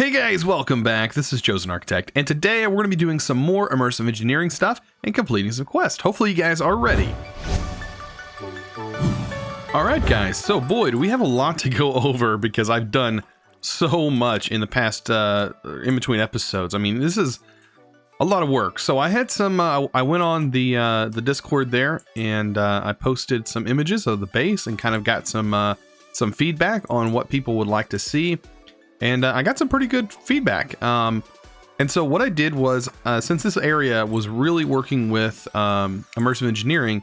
Hey guys, welcome back. This is ChosenArchitect, and today we're going to be doing some more immersive engineering stuff and completing some quests. Hopefully you guys are ready. Alright guys, so boy, do we have a lot to go over because I've done so much in the past, in between episodes. I mean, this is a lot of work. So I had some, I went on the Discord there, and I posted some images of the base and kind of got some feedback on what people would like to see. And I got some pretty good feedback. And so what I did was, since this area was really working with immersive engineering,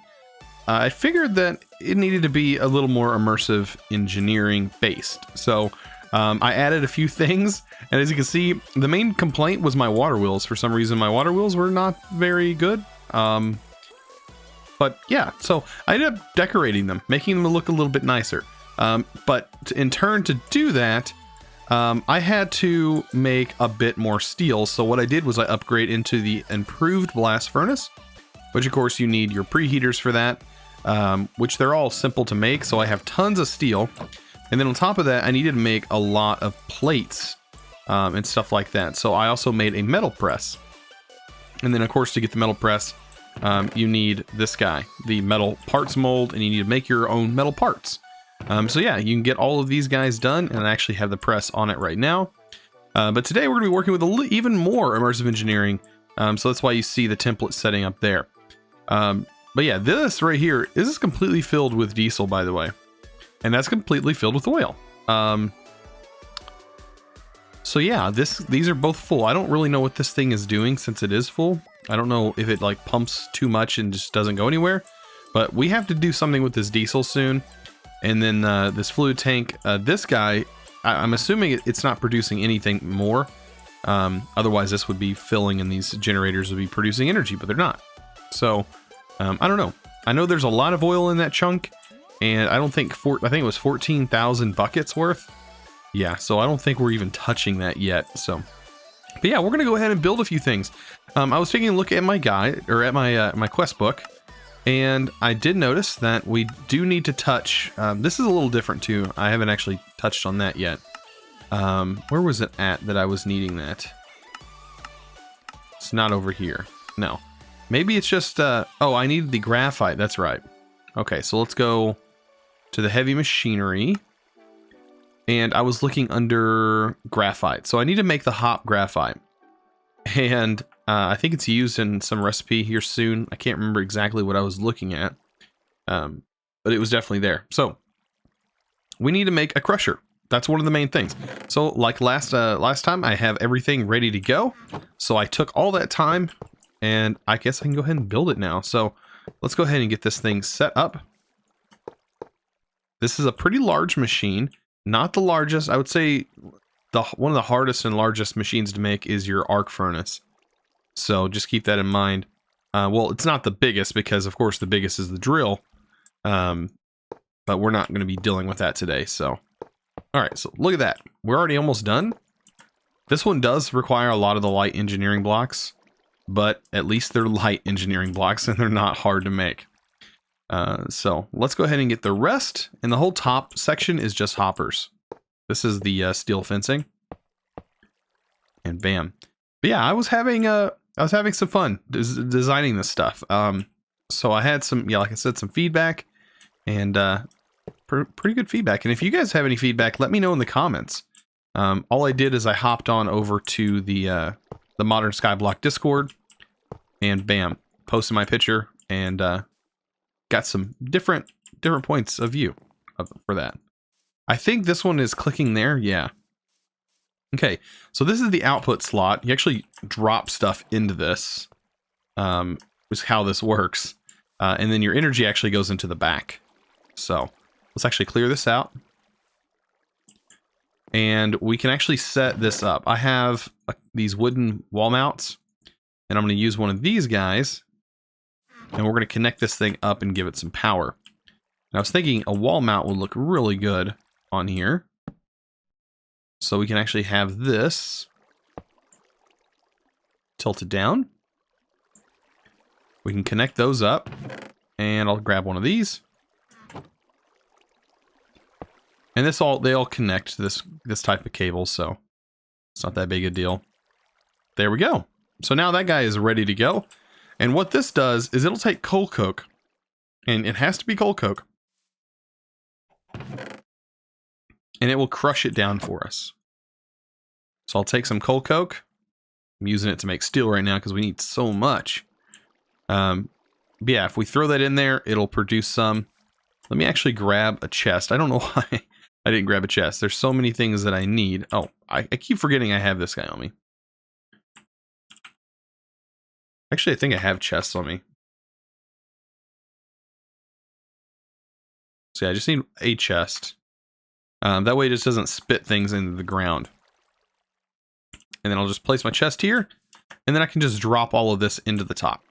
I figured that it needed to be a little more immersive engineering based. So I added a few things, and as you can see, the main complaint was my water wheels. For some reason, my water wheels were not very good. But yeah, so I ended up decorating them, making them look a little bit nicer. But in turn to do that, I had to make a bit more steel. So what I did was I upgrade into the improved blast furnace, which of course you need your preheaters for that, which they're all simple to make. So I have tons of steel. And then on top of that, I needed to make a lot of plates and stuff like that. So I also made a metal press. And then of course, to get the metal press, you need this guy, the metal parts mold, and you need to make your own metal parts. So yeah, you can get all of these guys done, and I actually have the press on it right now. But today we're going to be working with even more immersive engineering. So that's why you see the template setting up there. But yeah, this right here, this is completely filled with diesel, by the way. And that's completely filled with oil. So yeah, these are both full. I don't really know what this thing is doing since it is full. I don't know if it like pumps too much and just doesn't go anywhere. But we have to do something with this diesel soon. And then this fluid tank, this guy, I'm assuming it's not producing anything more. Otherwise, this would be filling and these generators would be producing energy, but they're not. So, I don't know. I know there's a lot of oil in that chunk, and I don't think, I think it was 14,000 buckets worth. Yeah, so I don't think we're even touching that yet. So, but yeah, we're going to go ahead and build a few things. I was taking a look at my guide, or at my, my quest book. And I did notice that we do need to touch, this is a little different too. I haven't actually touched on that yet. Where was it at that I was needing that? It's not over here. No. Maybe it's just, oh, I needed the graphite. That's right. Okay, so let's go to the heavy machinery. And I was looking under graphite. So I need to make the hop graphite. And I think it's used in some recipe here soon. I can't remember exactly what I was looking at, but it was definitely there. So we need to make a crusher. That's one of the main things. So like last time, I have everything ready to go. So I took all that time, and I guess I can go ahead and build it now. So let's go ahead and get this thing set up. This is a pretty large machine, not the largest. I would say one of the hardest and largest machines to make is your arc furnace. So just keep that in mind. Well, it's not the biggest because, of course, the biggest is the drill. But we're not going to be dealing with that today. So, all right. So look at that. We're already almost done. This one does require a lot of the light engineering blocks, but at least they're light engineering blocks and they're not hard to make. So let's go ahead and get the rest. And the whole top section is just hoppers. This is the steel fencing. And bam. But yeah, I was having some fun designing this stuff. So I had some, yeah, like I said, some feedback, and pretty good feedback. And if you guys have any feedback, let me know in the comments. All I did is I hopped on over to the Modern Skyblock Discord, and bam, posted my picture, and got some different points of view for that. I think this one is clicking there. Yeah. Okay, so this is the output slot. You actually drop stuff into this, is how this works. And then your energy actually goes into the back. So let's actually clear this out. And we can actually set this up. I have these wooden wall mounts, and I'm going to use one of these guys. And we're going to connect this thing up and give it some power. And I was thinking a wall mount would look really good on here. So we can actually have this tilted down. We can connect those up, and I'll grab one of these. And they all connect to this type of cable, so It's not that big a deal. There we go. So now that guy is ready to go. And what this does is it'll take coal coke, and it has to be coal coke, and it will crush it down for us. So I'll take some coal coke. I'm using it to make steel right now because we need so much. But yeah, if we throw that in there, it'll produce some. Let me actually grab a chest. I don't know why I didn't grab a chest. There's so many things that I need. Oh, I keep forgetting I have this guy on me. Actually, I think I have chests on me. So yeah, I just need a chest. That way it just doesn't spit things into the ground. And then I'll just place my chest here. And then I can just drop all of this into the top.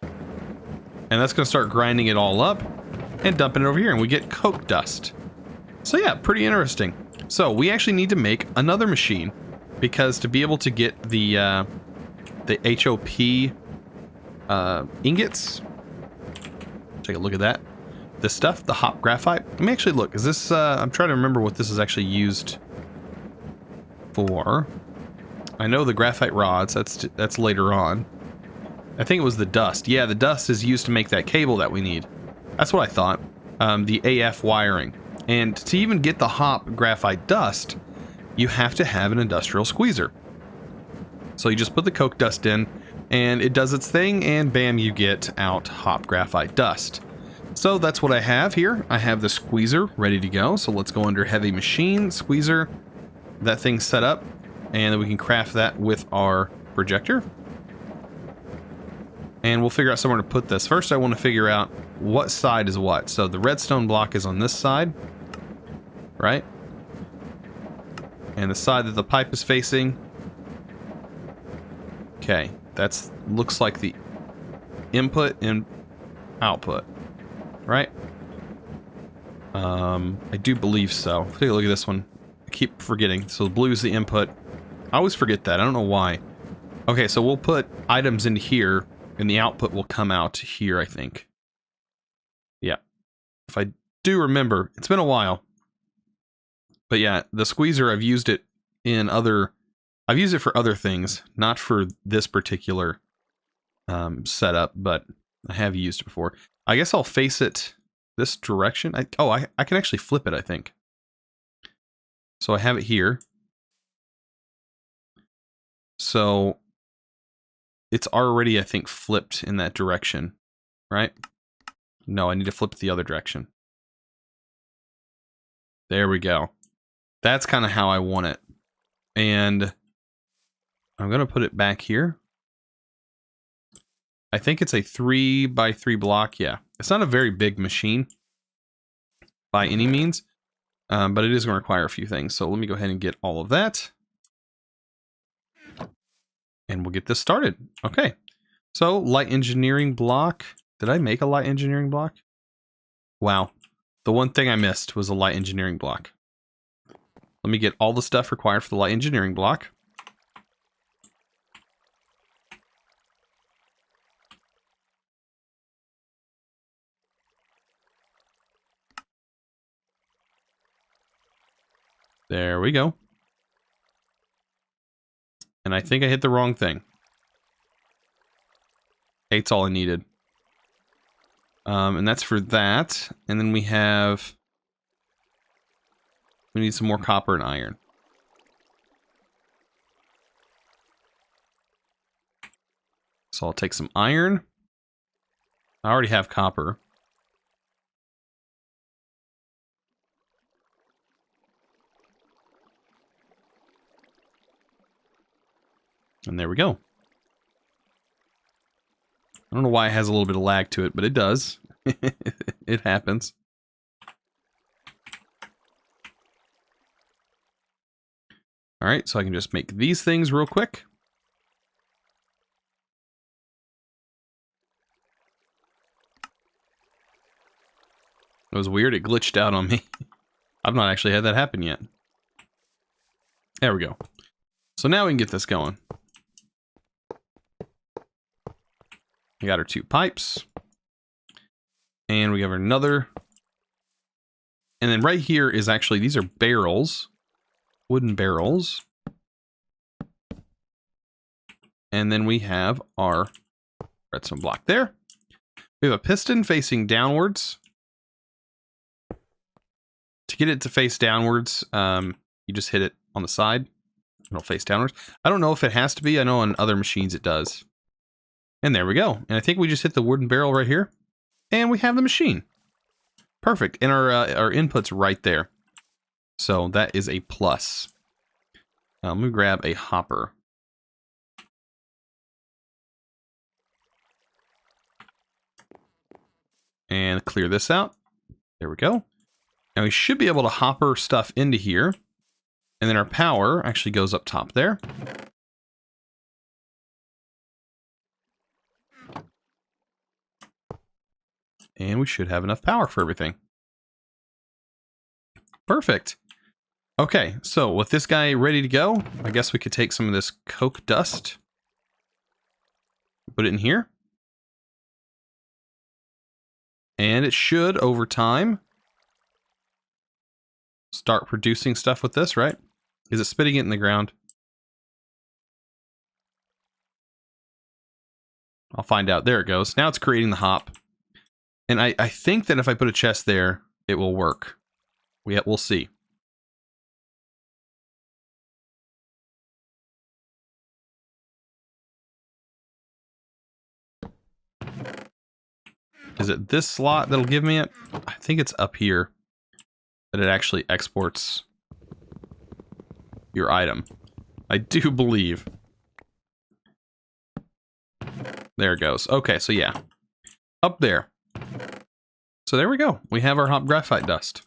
And that's going to start grinding it all up and dumping it over here. And we get coke dust. So yeah, pretty interesting. So we actually need to make another machine. Because to be able to get the HOP ingots. Take a look at that. This stuff, the hop graphite. Let me actually look. Is this, I'm trying to remember what this is actually used for. I know the graphite rods, that's later on. I think it was the dust. Yeah, the dust is used to make that cable that we need. That's what I thought. The AF wiring. And to even get the hop graphite dust, you have to have an industrial squeezer. So you just put the coke dust in, and it does its thing, and bam, you get out hop graphite dust. So that's what I have here. I have the squeezer ready to go. So let's go under heavy machine, squeezer, that thing set up, and then we can craft that with our projector. And we'll figure out somewhere to put this. First, I want to figure out what side is what. So the redstone block is on this side, right? And the side that the pipe is facing. Okay, that's looks like the input and output, right? I do believe so. Take a look at this one. I keep forgetting. So the blue is the input. I always forget that. I don't know why. Okay, so we'll put items into here, and the output will come out here, I think. Yeah. If I do remember, it's been a while. But yeah, the squeezer, I've used it in other... I've used it for other things, not for this particular setup, but I have used it before. I guess I'll face it this direction. I can actually flip it, I think. So I have it here. So it's already, I think, flipped in that direction, right? No, I need to flip it the other direction. There we go. That's kind of how I want it. And I'm going to put it back here. I think it's a 3x3 block. Yeah, it's not a very big machine by any means, but it is going to require a few things. So let me go ahead and get all of that. And we'll get this started. Okay, so light engineering block. Did I make a light engineering block? Wow, the one thing I missed was a light engineering block. Let me get all the stuff required for the light engineering block. There we go. And I think I hit the wrong thing. 8's all I needed. And that's for that. And then we need some more copper and iron. So I'll take some iron. I already have copper. And there we go. I don't know why it has a little bit of lag to it, but it does. It happens. Alright, so I can just make these things real quick. It was weird, it glitched out on me. I've not actually had that happen yet. There we go. So now we can get this going. We got our 2 pipes. And we have another. And then right here is actually, these are barrels. Wooden barrels. And then we have our redstone block there. We have a piston facing downwards. To get it to face downwards, you just hit it on the side. It'll face downwards. I don't know if it has to be. I know on other machines it does. And there we go. And I think we just hit the wooden barrel right here. And we have the machine. Perfect. And our input's right there. So that is a plus. Let me grab a hopper. And clear this out. There we go. Now we should be able to hopper stuff into here. And then our power actually goes up top there. And we should have enough power for everything. Perfect. Okay, so with this guy ready to go, I guess we could take some of this coke dust. Put it in here. And it should, over time, start producing stuff with this, right? Is it spitting it in the ground? I'll find out. There it goes. Now it's creating the hop. And I think that if I put a chest there, it will work. We'll see. Is it this slot that'll give me it? I think it's up here that it actually exports your item. I do believe. There it goes. Okay, so yeah. Up there. So there we go. We have our hop graphite dust.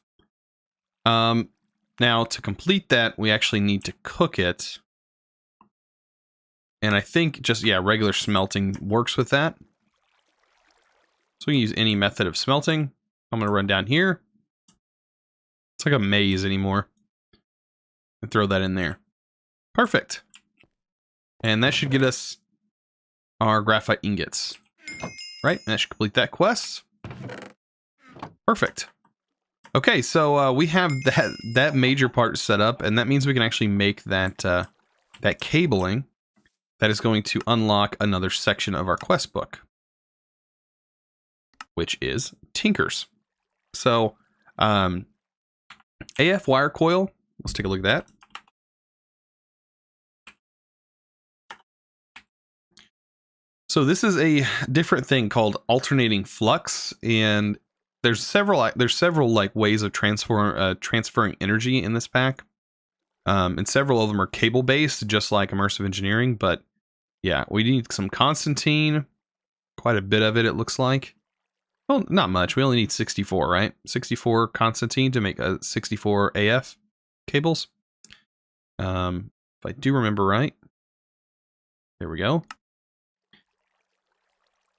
Now to complete that, we actually need to cook it. And I think just, yeah, regular smelting works with that. So we can use any method of smelting. I'm going to run down here. It's like a maze anymore. And throw that in there. Perfect. And that should get us our graphite ingots. Right? And that should complete that quest. Perfect. Okay, so we have that major part set up, and that means we can actually make that that cabling that is going to unlock another section of our quest book, which is Tinkers. So, AF wire coil. Let's take a look at that. So this is a different thing called alternating flux, and there's several like ways of transferring energy in this pack, and several of them are cable based, just like immersive engineering. But yeah, we need some Constantine, quite a bit of it. It looks like, well, not much. We only need 64, right? 64 Constantine to make a 64 AF cables. If I do remember right, there we go.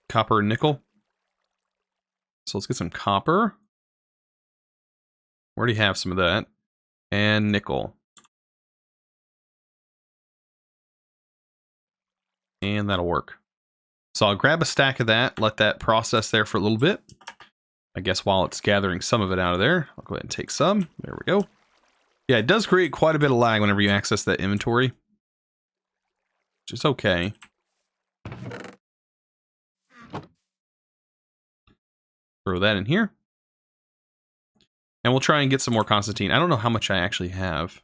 Copper and nickel. So let's get some copper. We already have some of that. And nickel. And that'll work. So I'll grab a stack of that, let that process there for a little bit. I guess while it's gathering some of it out of there, I'll go ahead and take some. There we go. Yeah, it does create quite a bit of lag whenever you access that inventory, which is okay. Throw that in here. And we'll try and get some more Constantine. I don't know how much I actually have.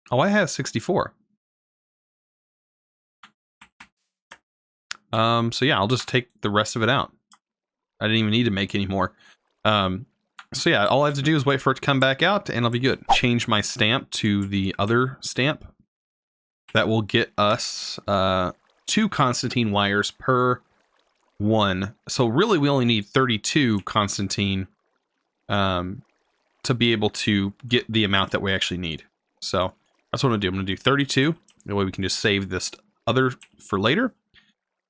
Oh, I have 64. So yeah, I'll just take the rest of it out. I didn't even need to make any more. So yeah, all I have to do is wait for it to come back out and I'll be good. Change my stamp to the other stamp. That will get us 2 Constantine wires per one. So really we only need 32 Constantine to be able to get the amount that we actually need. So that's what I'm gonna do. I'm gonna do 32. That way we can just save this other for later.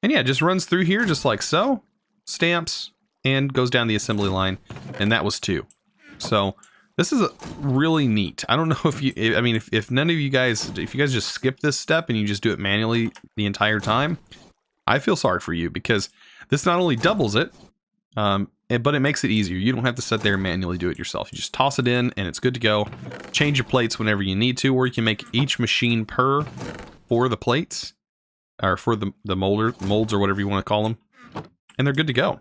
And yeah, it just runs through here just like so. Stamps and goes down the assembly line. And that was 2. So this is really neat. I don't know if you, I mean, if none of you guys, if you guys just skip this step and you just do it manually the entire time, I feel sorry for you because this not only doubles it, but it makes it easier. You don't have to sit there and manually do it yourself. You just toss it in and it's good to go. Change your plates whenever you need to, or you can make each machine for the plates, or for the molds or whatever you want to call them, and they're good to go.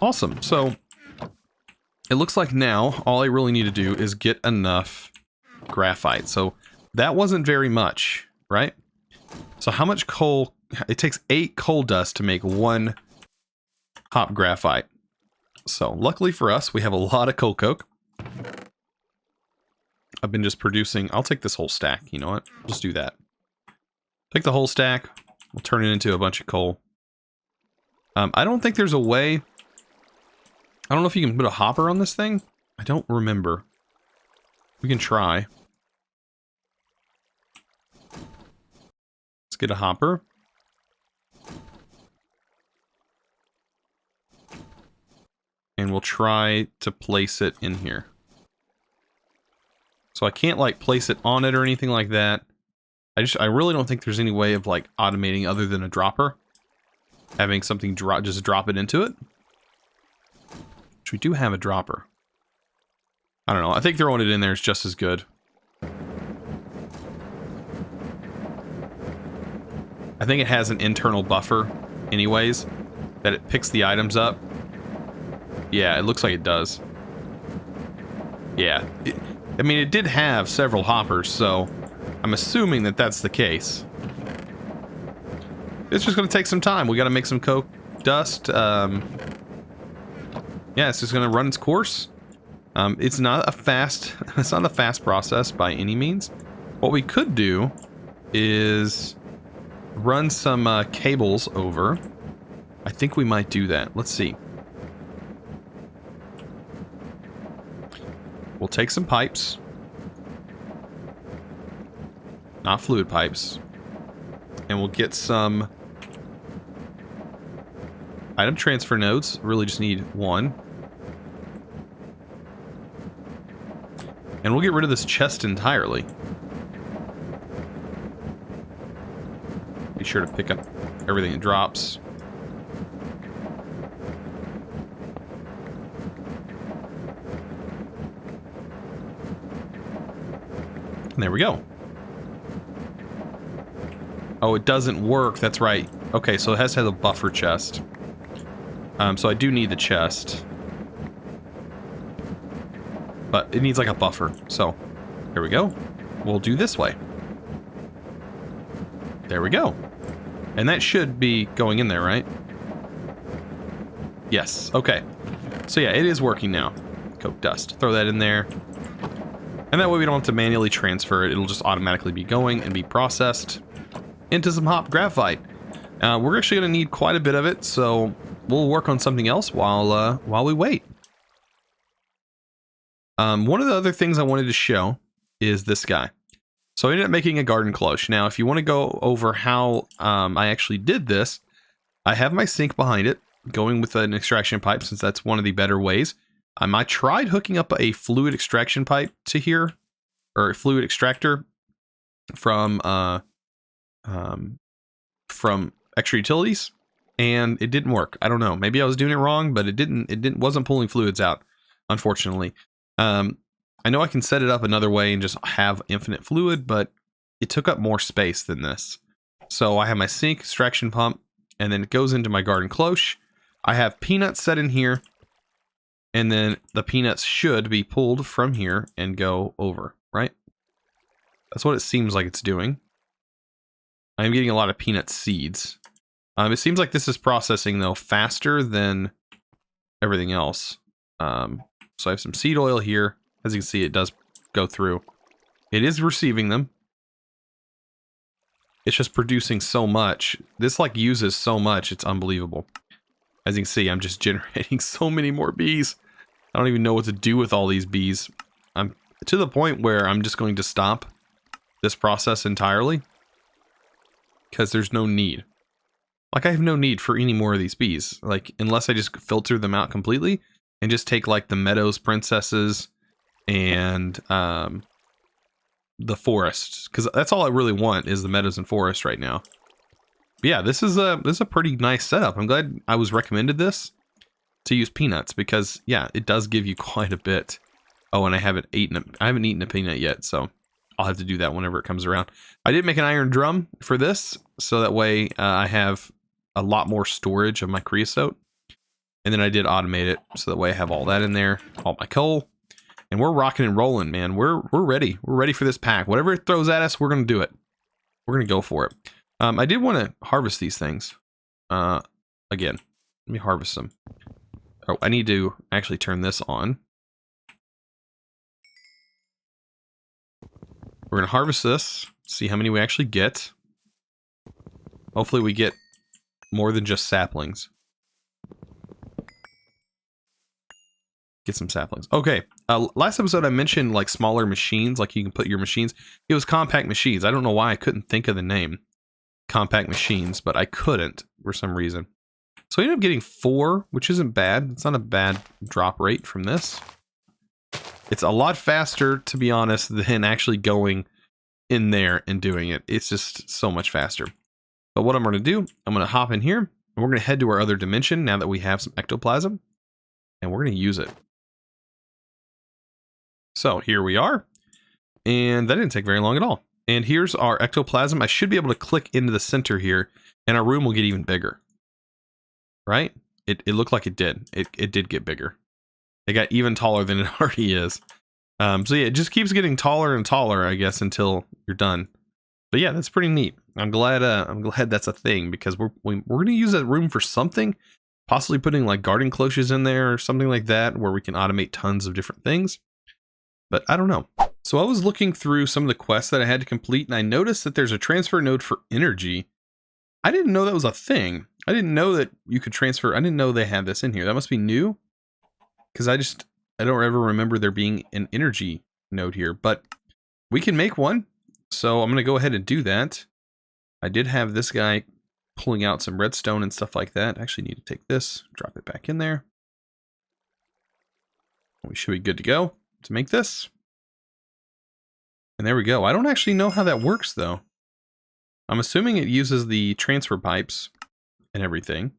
Awesome. So it looks like now all I really need to do is get enough graphite. So that wasn't very much, right? So how much coal? It takes 8 coal dust to make 1 hop graphite. So luckily for us, we have a lot of coal coke. I've been just producing. I'll take this whole stack. You know what? Let's do that. Take the whole stack. We'll turn it into a bunch of coal. I don't think there's a way. I don't know if you can put a hopper on this thing. I don't remember. We can try. Let's get a hopper. And we'll try to place it in here. So I can't like place it on it or anything like that. I really don't think there's any way of like automating other than a dropper. Having something just drop it into it. Which we do have a dropper. I don't know. I think throwing it in there is just as good. I think it has an internal buffer anyways, that it picks the items up. Yeah, it looks like it does. Yeah. I mean, it did have several hoppers, so I'm assuming that that's the case. It's just going to take some time. We got to make some coke dust. Yeah, it's just going to run its course. It's not a fast process by any means. What we could do is run some cables over. I think we might do that. Let's see. We'll take some pipes. Not fluid pipes. And we'll get some item transfer nodes. Really just need 1. And we'll get rid of this chest entirely. Be sure to pick up everything that drops. And there we go. Oh, it doesn't work. That's right. Okay, so it has to have a buffer chest. So I do need the chest. But it needs like a buffer. So, here we go. We'll do this way. There we go. And that should be going in there, right? Yes. Okay. So yeah, it is working now. Coke dust. Throw that in there. And that way we don't have to manually transfer it. It'll just automatically be going and be processed into some hop graphite. We're actually going to need quite a bit of it, so we'll work on something else while we wait. One of the other things I wanted to show is this guy. So I ended up making a garden cloche. Now, if you want to go over how I actually did this, I have my sink behind it, going with an extraction pipe, since that's one of the better ways. I tried hooking up a fluid extraction pipe to here, or a fluid extractor from Extra Utilities, and it didn't work. I don't know. Maybe I was doing it wrong, but it wasn't pulling fluids out, unfortunately. I know I can set it up another way and just have infinite fluid, but it took up more space than this. So I have my sink extraction pump, and then it goes into my garden cloche. I have peanuts set in here. And then the peanuts should be pulled from here and go over, right? That's what it seems like it's doing. I'm getting a lot of peanut seeds. It seems like this is processing, though, faster than everything else. So I have some seed oil here. As you can see, it does go through. It is receiving them. It's just producing so much. This, like, uses so much. It's unbelievable. As you can see, I'm just generating so many more bees. I don't even know what to do with all these bees. I'm to the point where I'm just going to stop this process entirely, because there's no need. Like, I have no need for any more of these bees. Like, unless I just filter them out completely and just take like the meadows princesses and the forests, because that's all I really want is the meadows and forests right now. But yeah, this is a pretty nice setup. I'm glad I was recommended this. to use peanuts because, yeah, it does give you quite a bit. Oh, and I haven't eaten a peanut yet, so I'll have to do that whenever it comes around. I did make an iron drum for this, so that way I have a lot more storage of my creosote. And then I did automate it, so that way I have all that in there, all my coal. And we're rocking and rolling, man. We're ready. We're ready for this pack. Whatever it throws at us, we're going to do it. We're going to go for it. I did want to harvest these things. Again, let me harvest them. Oh, I need to actually turn this on. We're going to harvest this, see how many we actually get. Hopefully we get more than just saplings. Get some saplings. Okay, last episode I mentioned like smaller machines, like you can put your machines. It was compact machines. I don't know why I couldn't think of the name. Compact machines, but I couldn't for some reason. So I ended up getting 4, which isn't bad. It's not a bad drop rate from this. It's a lot faster, to be honest, than actually going in there and doing it. It's just so much faster. But what I'm going to do, I'm going to hop in here, and we're going to head to our other dimension now that we have some ectoplasm, and we're going to use it. So here we are, and that didn't take very long at all. And here's our ectoplasm. I should be able to click into the center here, and our room will get even bigger. Right? It looked like it did. It did get bigger. It got even taller than it already is. So yeah, it just keeps getting taller and taller, I guess, until you're done. But yeah, that's pretty neat. I'm glad that's a thing, because we're going to use that room for something. Possibly putting like garden cloches in there or something like that, where we can automate tons of different things. But I don't know. So I was looking through some of the quests that I had to complete, and I noticed that there's a transfer node for energy. I didn't know that was a thing. I didn't know that you could transfer. I didn't know they had this in here. That must be new, because I don't ever remember there being an energy node here, but we can make one. So I'm going to go ahead and do that. I did have this guy pulling out some redstone and stuff like that. I actually need to take this, drop it back in there. We should be good to go to make this. And there we go. I don't actually know how that works, though. I'm assuming it uses the transfer pipes and everything.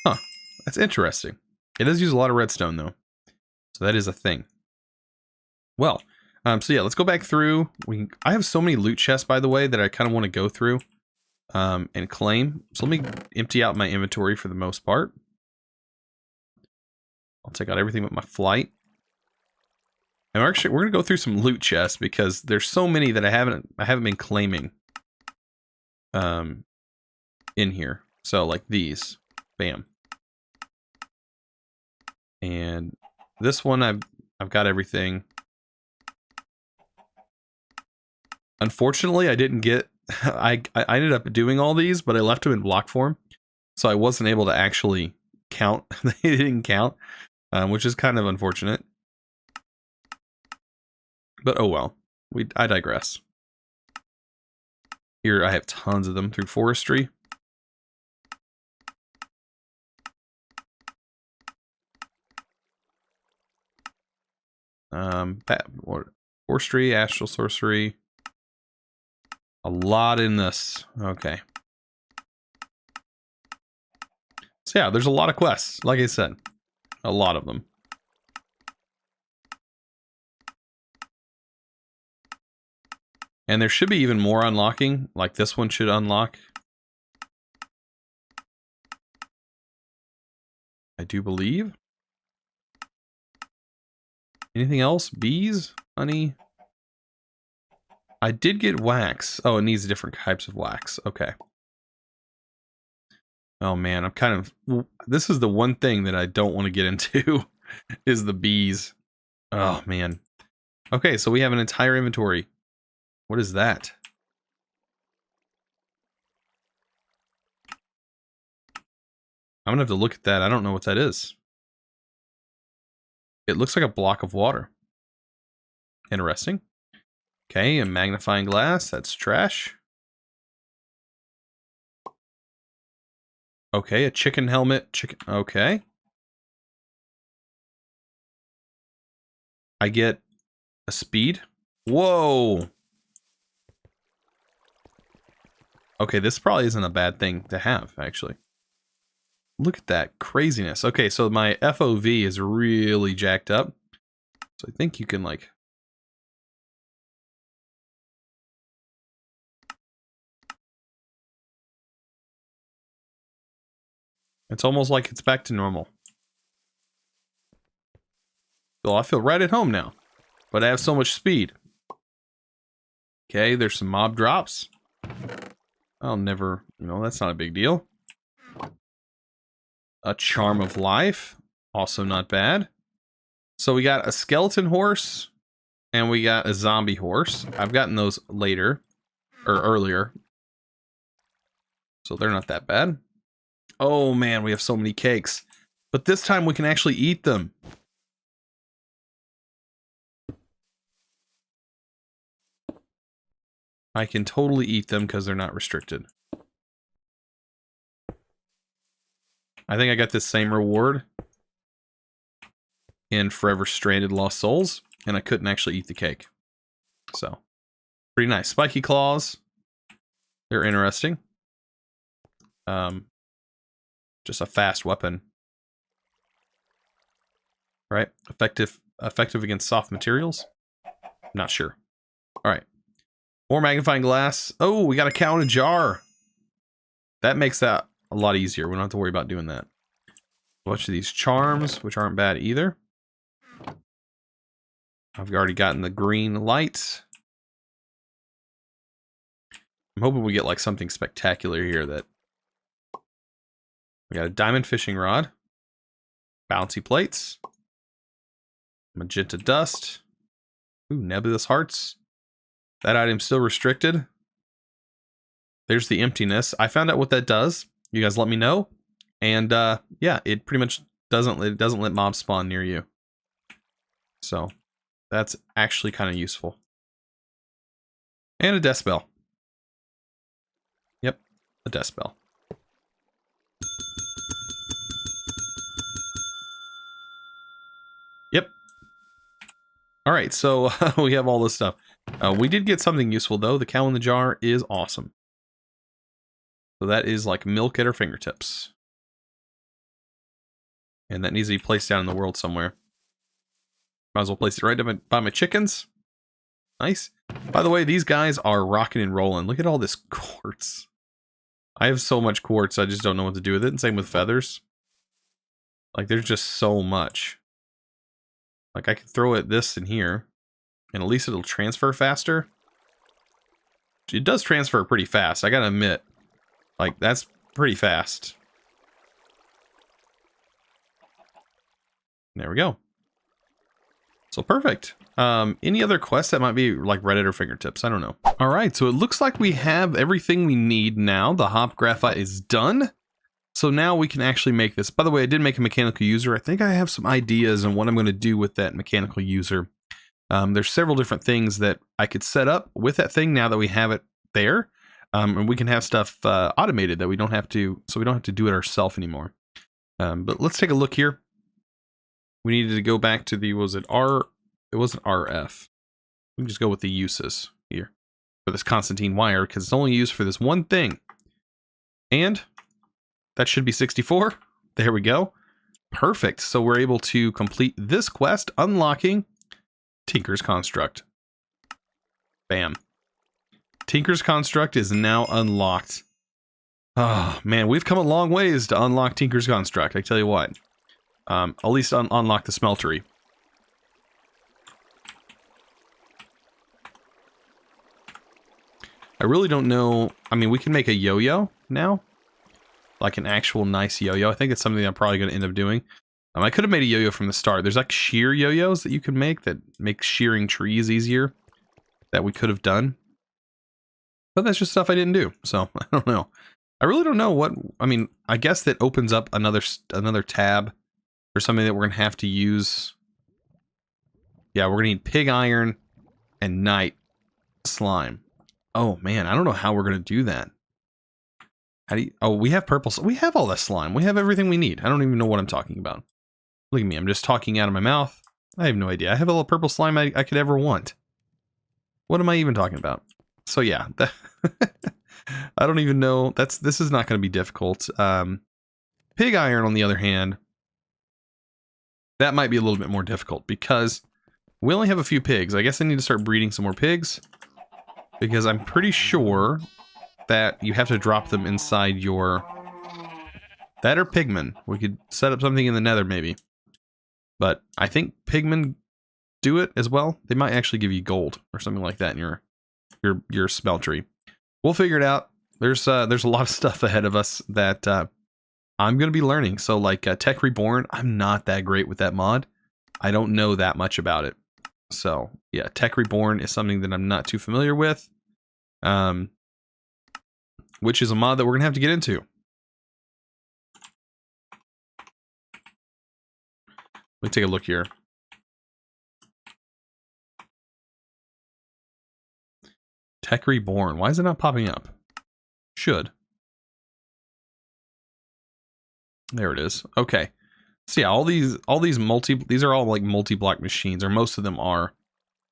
Huh. That's interesting. It does use a lot of redstone, though. So that is a thing. Well, so yeah, let's go back through. I have so many loot chests, by the way, that I kind of want to go through and claim. So let me empty out my inventory for the most part. I'll take out everything but my flight. And we're going to go through some loot chests, because there's so many that I haven't been claiming in here. So like these, bam. And this one I've got everything. Unfortunately, I didn't get I ended up doing all these, but I left them in block form, so I wasn't able to actually count. They didn't count, which is kind of unfortunate. But oh well, I digress. Here I have tons of them through forestry. Forestry, astral sorcery. A lot in this. Okay. So yeah, there's a lot of quests. Like I said, a lot of them. And there should be even more unlocking, like this one should unlock. I do believe. Anything else? Bees? Honey? I did get wax. Oh, it needs different types of wax. Okay. Oh man, I'm kind of... This is the one thing that I don't want to get into, is the bees. Oh man. Okay, so we have an entire inventory. What is that? I'm gonna have to look at that. I don't know what that is. It looks like a block of water. Interesting. Okay, a magnifying glass. That's trash. Okay, a chicken helmet. Okay. I get a speed. Whoa. Okay, this probably isn't a bad thing to have, actually. Look at that craziness. Okay, so my FOV is really jacked up. So I think you can like... It's almost like it's back to normal. Well, I feel right at home now. But I have so much speed. Okay, there's some mob drops. I'll never... You know, that's not a big deal. A charm of life. Also not bad. So we got a skeleton horse. And we got a zombie horse. I've gotten those later. Or earlier. So they're not that bad. Oh man, we have so many cakes. But this time we can actually eat them. I can totally eat them because they're not restricted. I think I got this same reward in Forever Stranded Lost Souls, and I couldn't actually eat the cake. So, pretty nice. Spiky claws. They're interesting. Just a fast weapon. Right? Effective against soft materials? Not sure. Alright. More magnifying glass. Oh, we got a cow in a jar. That makes that a lot easier. We don't have to worry about doing that. A bunch of these charms, which aren't bad either. I've already gotten the green light. I'm hoping we get like something spectacular here. That we got a diamond fishing rod, bouncy plates, magenta dust. Ooh, nebulous hearts. That item's still restricted. There's the emptiness. I found out what that does. You guys let me know. And yeah, it pretty much doesn't let mobs spawn near you. So that's actually kind of useful. And a death spell. Yep, a death spell. Yep. All right, so we have all this stuff. We did get something useful though. The cow in the jar is awesome. So that is like milk at our fingertips. And that needs to be placed down in the world somewhere. Might as well place it right by my chickens. Nice. By the way, these guys are rocking and rolling. Look at all this quartz. I have so much quartz, I just don't know what to do with it. And same with feathers. Like, there's just so much. Like, I could throw it this in here, and at least it'll transfer faster. It does transfer pretty fast, I gotta admit. Like, that's pretty fast. There we go. So perfect. Any other quests that might be like right at our fingertips? I don't know. All right, so it looks like we have everything we need now. The hop graphite is done. So now we can actually make this. By the way, I did make a mechanical user. I think I have some ideas on what I'm going to do with that mechanical user. There's several different things that I could set up with that thing now that we have it there. And we can have stuff automated that we don't have to, so we don't have to do it ourselves anymore. But let's take a look here. We needed to go back to the, was it R? It wasn't RF. We can just go with the uses here for this Constantine wire because it's only used for this one thing. And that should be 64. There we go. Perfect. So we're able to complete this quest, unlocking Tinker's Construct. Bam. Tinker's Construct is now unlocked. Oh, man, we've come a long ways to unlock Tinker's Construct, I tell you what. At least unlock the smeltery. I really don't know. I mean, we can make a yo-yo now. Like an actual nice yo-yo. I think it's something I'm probably going to end up doing. I could have made a yo-yo from the start. There's like shear yo-yos that you can make that make shearing trees easier. That we could have done. But that's just stuff I didn't do. So, I don't know. I really don't know what... I mean, I guess that opens up another tab. Or something that we're going to have to use. Yeah, we're going to need pig iron and night slime. Oh, man, I don't know how we're going to do that. How do you... Oh, we have purple... We have all that slime. We have everything we need. I don't even know what I'm talking about. Look at me. I'm just talking out of my mouth. I have no idea. I have all the purple slime I could ever want. What am I even talking about? So, yeah. I don't even know. This is not going to be difficult. Pig iron, on the other hand, that might be a little bit more difficult because we only have a few pigs. I guess I need to start breeding some more pigs because I'm pretty sure that you have to drop them inside your... That or pigmen. We could set up something in the nether maybe. But I think pigmen do it as well. They might actually give you gold or something like that in your smeltery. We'll figure it out. There's a lot of stuff ahead of us that I'm going to be learning. So like Tech Reborn, I'm not that great with that mod. I don't know that much about it. So yeah, Tech Reborn is something that I'm not too familiar with. Which is a mod that we're going to have to get into. Let me take a look here. Tech Reborn. Why is it not popping up? Should. There it is. Okay. So yeah, all these these are all like multi-block machines, or most of them are,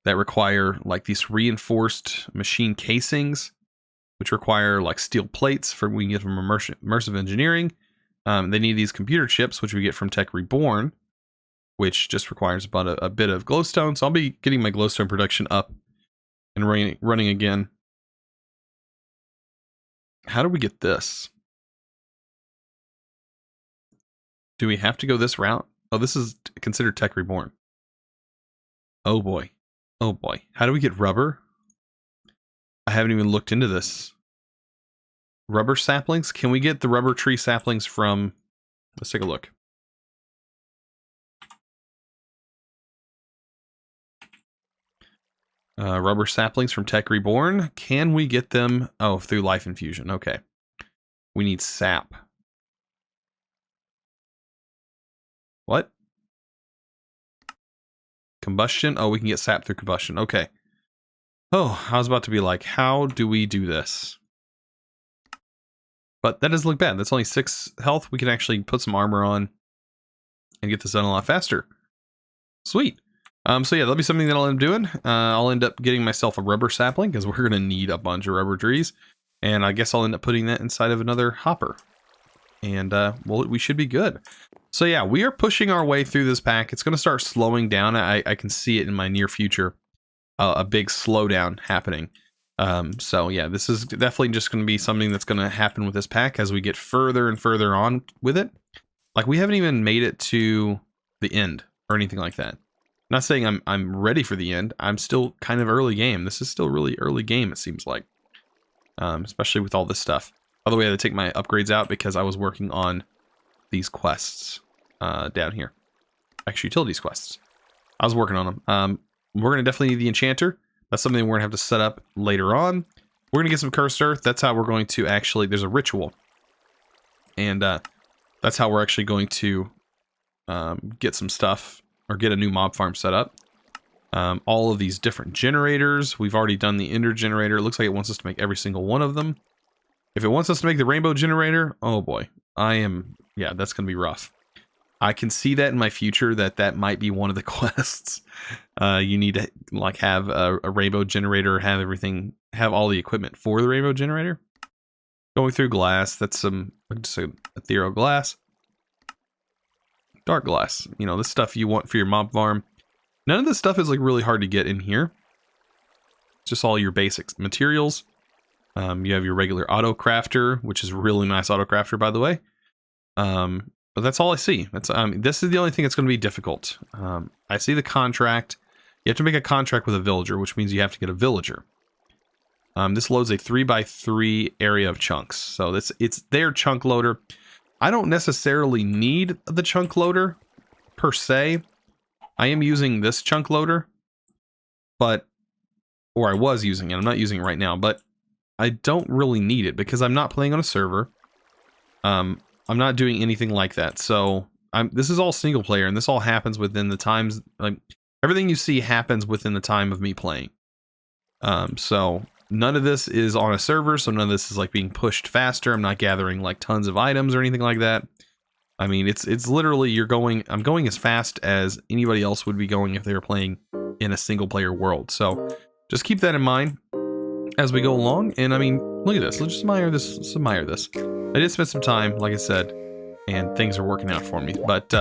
that require like these reinforced machine casings, which require like steel plates for we can get from immersive engineering. They need these computer chips, which we get from Tech Reborn, which just requires about a bit of glowstone. So I'll be getting my glowstone production up and running again. How do we get this? Do we have to go this route? Oh, this is considered Tech Reborn. Oh boy. Oh boy. How do we get rubber? I haven't even looked into this. Rubber saplings? Can we get the rubber tree saplings from... Let's take a look. Rubber saplings from Tech Reborn. Can we get them? Oh, through life infusion. Okay. We need sap. What? Combustion? Oh, we can get sap through combustion. Okay. Oh, I was about to be like, how do we do this? But that doesn't look bad. That's only 6 health. We can actually put some armor on and get this done a lot faster. Sweet. So yeah, that'll be something that I'll end up doing. I'll end up getting myself a rubber sapling because we're going to need a bunch of rubber trees. And I guess I'll end up putting that inside of another hopper. And well, we should be good. So yeah, we are pushing our way through this pack. It's going to start slowing down. I can see it in my near future. A big slowdown happening. So yeah, this is definitely just going to be something that's going to happen with this pack as we get further and further on with it. Like we haven't even made it to the end or anything like that. I'm not saying I'm ready for the end. I'm still kind of early game. This is still really early game, it seems like. Especially with all this stuff. By the way, I had to take my upgrades out because I was working on these quests down here. Actually, utilities quests. I was working on them. We're going to definitely need the enchanter. That's something we're going to have to set up later on. We're going to get some cursed earth. That's how we're going to actually... There's a ritual. And that's how we're actually going to get some stuff or get a new mob farm set up. All of these different generators. We've already done the ender generator. It looks like it wants us to make every single one of them. If it wants us to make the rainbow generator, oh boy. Yeah, that's going to be rough. I can see that in my future that might be one of the quests. You need to like have a rainbow generator, have all the equipment for the rainbow generator. Going through glass, that's some ethereal glass. Dark glass, you know, this stuff you want for your mob farm. None of this stuff is like really hard to get in here. It's just all your basics materials. You have your regular auto crafter, which is a really nice auto crafter, by the way. But that's all I see. This is the only thing that's going to be difficult. I see the contract. You have to make a contract with a villager, which means you have to get a villager. This loads a 3x3 area of chunks. So it's their chunk loader. I don't necessarily need the chunk loader per se. I am using this chunk loader, or I was using it. I'm not using it right now, but I don't really need it because I'm not playing on a server. I'm not doing anything like that. So this is all single player, and this all happens within the times. Like everything you see happens within the time of me playing. So none of this is on a server. So none of this is like being pushed faster. I'm not gathering like tons of items or anything like that. I mean, it's literally I'm going as fast as anybody else would be going if they were playing in a single player world. So just keep that in mind as we go along. And I mean, look at this. Let's just admire this. I did spend some time, like I said, and things are working out for me. But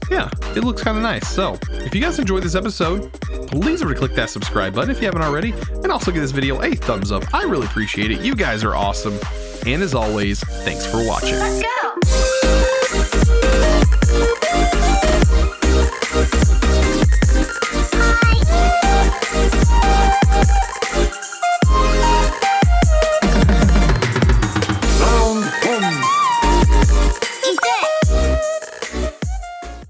yeah, it looks kind of nice. So if you guys enjoyed this episode, please remember to click that subscribe button if you haven't already, and also give this video a thumbs up. I really appreciate it. You guys are awesome. And as always, thanks for watching. Let's go!